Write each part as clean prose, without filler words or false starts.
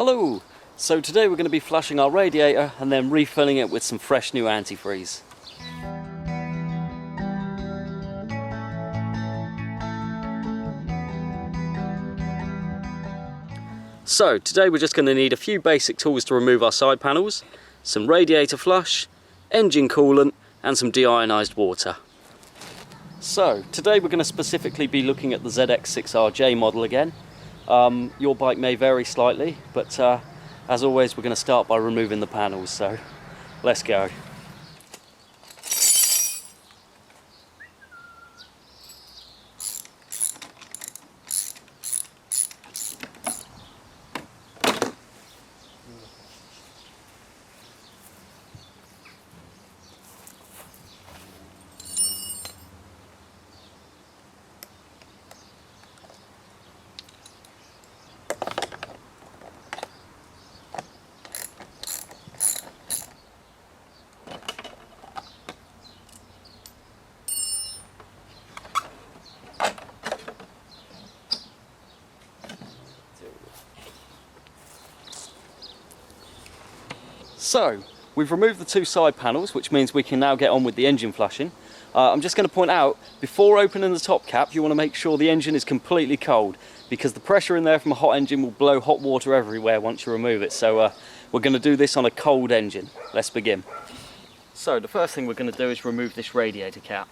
Hello! So today we're going to be flushing our radiator and then refilling it with some fresh new antifreeze. So today we're just going to need a few basic tools to remove our side panels, some radiator flush, engine coolant and some deionized water. So today we're going to specifically be looking at the ZX6R J model again. Your bike may vary slightly, but as always we're going to start by removing the panels, so let's go. So, we've removed the two side panels, which means we can now get on with the engine flushing. I'm just going to point out, before opening the top cap, you want to make sure the engine is completely cold, because the pressure in there from a hot engine will blow hot water everywhere once you remove it. So we're going to do this on a cold engine. Let's begin. So the first thing we're going to do is remove this radiator cap.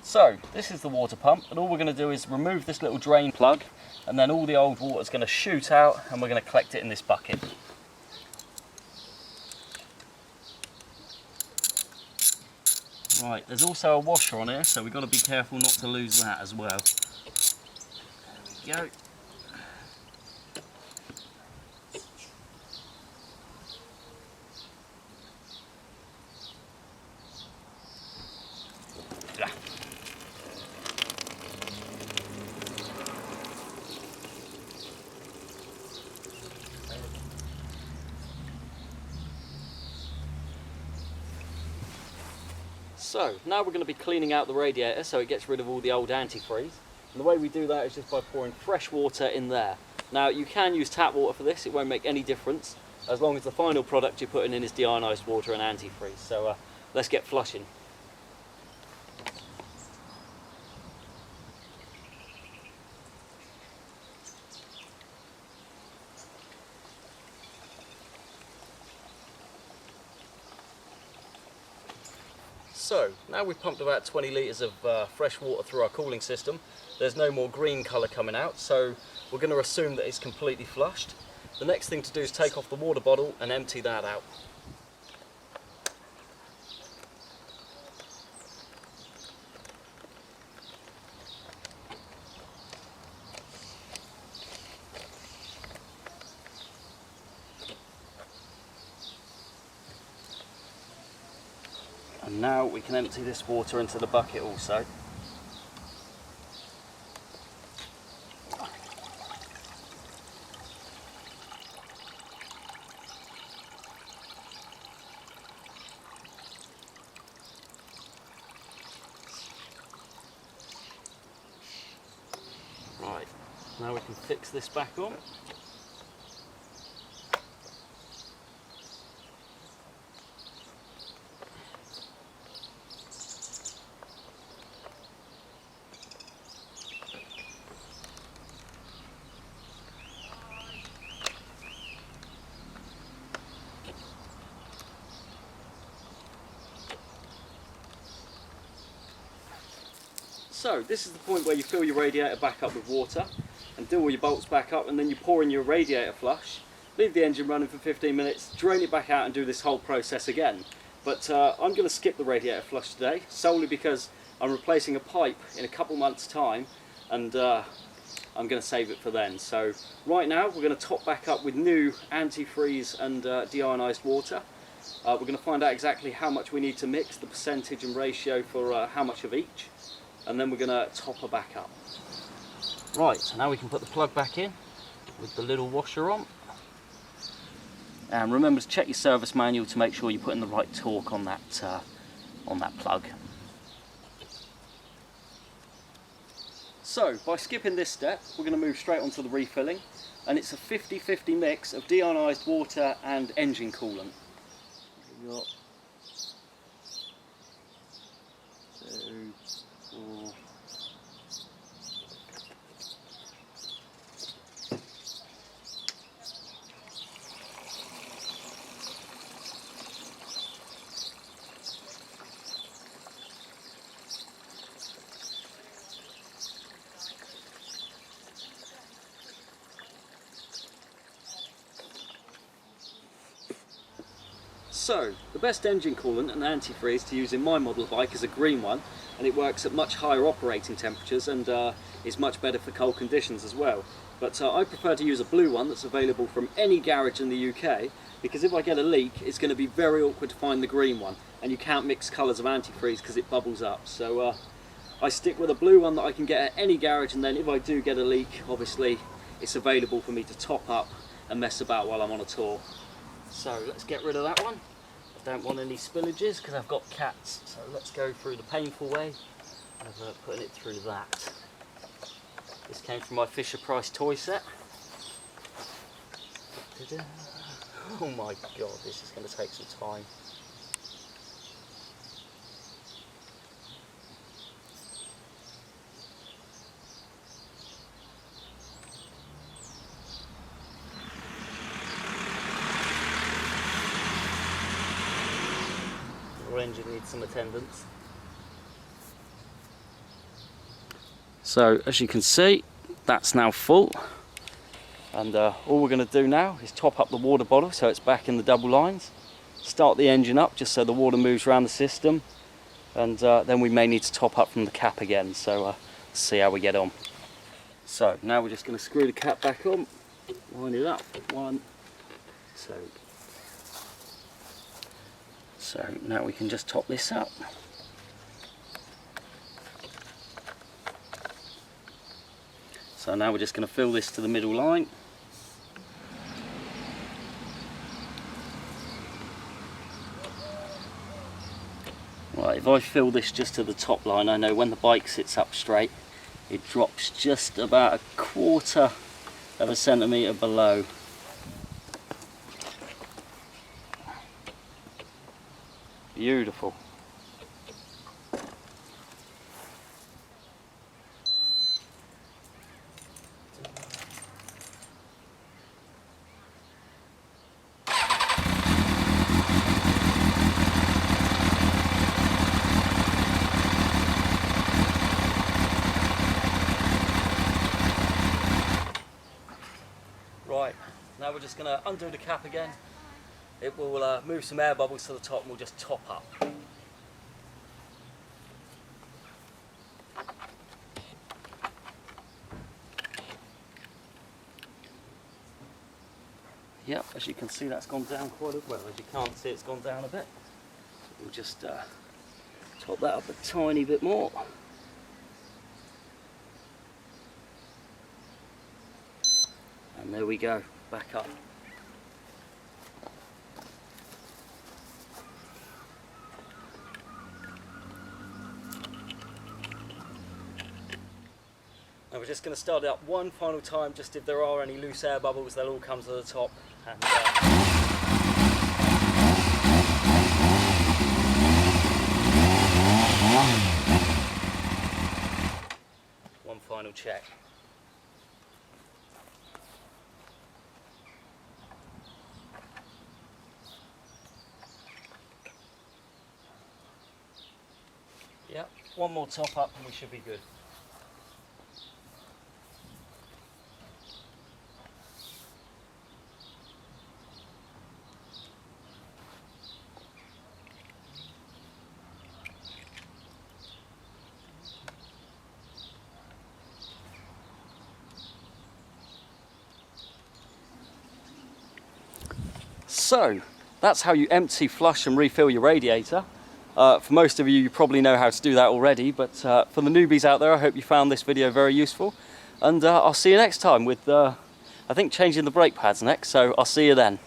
So, this is the water pump, and all we're going to do is remove this little drain plug, and then all the old water is going to shoot out, and we're going to collect it in this bucket. Right, there's also a washer on here, so we've got to be careful not to lose that as well. There we go. So, now we're going to be cleaning out the radiator so it gets rid of all the old antifreeze. And the way we do that is just by pouring fresh water in there. Now, you can use tap water for this, it won't make any difference, as long as the final product you're putting in is deionized water and antifreeze. So, let's get flushing. So, now we've pumped about 20 litres of fresh water through our cooling system. There's no more green colour coming out, so we're going to assume that it's completely flushed. The next thing to do is take off the water bottle and empty that out. And now we can empty this water into the bucket also. Right, now we can fix this back on. So this is the point where you fill your radiator back up with water and do all your bolts back up, and then you pour in your radiator flush, leave the engine running for 15 minutes, drain it back out and do this whole process again. But I'm going to skip the radiator flush today, solely because I'm replacing a pipe in a couple months time, and I'm going to save it for then. So right now we're going to top back up with new antifreeze and deionized water. We're going to find out exactly how much we need to mix, the percentage and ratio for how much of each, and then we're going to top her back up. Right, so now we can put the plug back in with the little washer on. And remember to check your service manual to make sure you're putting the right torque on that plug. So by skipping this step, we're going to move straight onto the refilling, and it's a 50-50 mix of deionized water and engine coolant. We've got 2, 4. So, the best engine coolant and antifreeze to use in my model bike is a green one, and it works at much higher operating temperatures and is much better for cold conditions as well. But I prefer to use a blue one that's available from any garage in the UK, because if I get a leak it's going to be very awkward to find the green one, and you can't mix colours of antifreeze because it bubbles up. So I stick with a blue one that I can get at any garage, and then if I do get a leak, obviously it's available for me to top up and mess about while I'm on a tour. So let's get rid of that one. I don't want any spillages because I've got cats, so let's go through the painful way of putting it through that. This came from my Fisher Price toy set. Oh my god, this is going to take some time. Your engine needs some attendance. So as you can see, that's now full, and all we're going to do now is top up the water bottle so it's back in the double lines, start the engine up just so the water moves around the system, and then we may need to top up from the cap again, so let's see how we get on. So now we're just going to screw the cap back on, wind it up, 1, 2. So now we can just top this up. So now we're just going to fill this to the middle line. Right, if I fill this just to the top line, I know when the bike sits up straight, it drops just about 1/4 of a centimetre below. Beautiful. Right, now we're just going to undo the cap again. It will move some air bubbles to the top and we'll just top up. Yep, as you can see that's gone down quite a well. As you can't see, it's gone down a bit. We'll just top that up a tiny bit more. And there we go, back up. Now we're just going to start it up one final time, just if there are any loose air bubbles, they'll all come to the top. And, one final check. Yep, one more top up and we should be good. So, that's how you empty, flush and refill your radiator. For most of you, you probably know how to do that already, but for the newbies out there, I hope you found this video very useful. And I'll see you next time with, I think, changing the brake pads next, so I'll see you then.